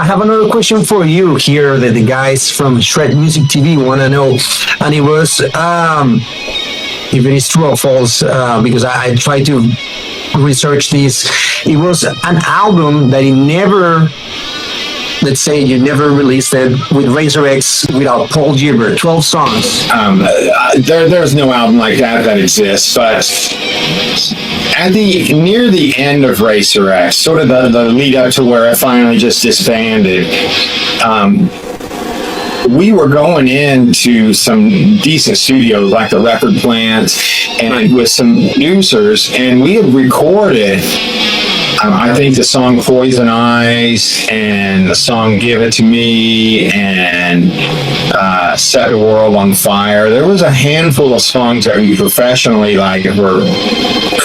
have another question for you here that the guys from Shred Music TV want to know, and it was if it is true or false, because I tried to research this. It was an album that he never, let's say you never released it with Razor X without Paul Gilbert, 12 songs. There's no album like that exists, but at near the end of Racer X, sort of the lead up to where it finally just disbanded, we were going into some decent studios like the Record Plant and with some producers, and we had recorded I think the song Poison Eyes and the song Give It to Me and Set the World on Fire. There was a handful of songs that we professionally were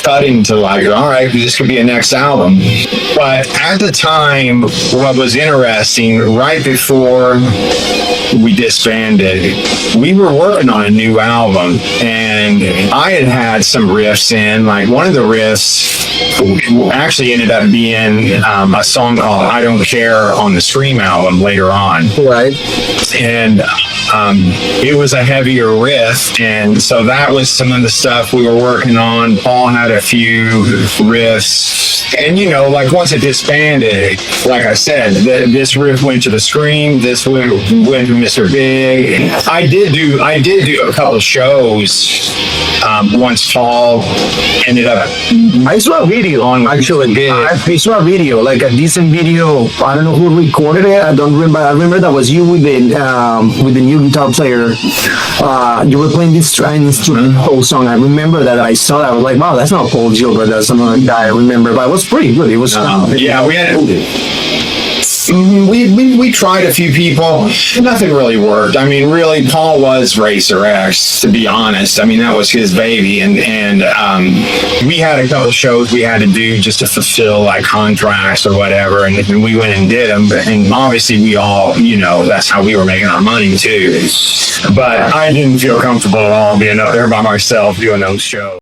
cutting to all right, this could be a next album. But at the time, what was interesting, right before we disbanded, we were working on a new album, and I had some riffs in. Like one of the riffs actually ended up being a song called I Don't Care on the Scream album later on. Right. And it was a heavier riff, and so that was some of the stuff we were working on. Paul had a few riffs, and once it disbanded, like I said, this riff went to the Scream, this went to Mr. Big. I did do a couple of shows once Paul ended up. I saw a video on actually. I saw a video, like a decent video. I don't know who recorded it. I don't remember. I remember that was you with the new guitar player. You were playing this whole song. I remember that. I saw that. I was like, wow, that's not Paul Gilbert. That's some other guy. I remember, but it was pretty good. It was yeah. We tried a few people. Nothing really worked. I mean, really, Paul was Racer X, to be honest. I mean, that was his baby, and we had a couple shows we had to do just to fulfill contracts or whatever, and we went and did them. And obviously, we all, that's how we were making our money too. But I didn't feel comfortable at all being up there by myself doing those shows.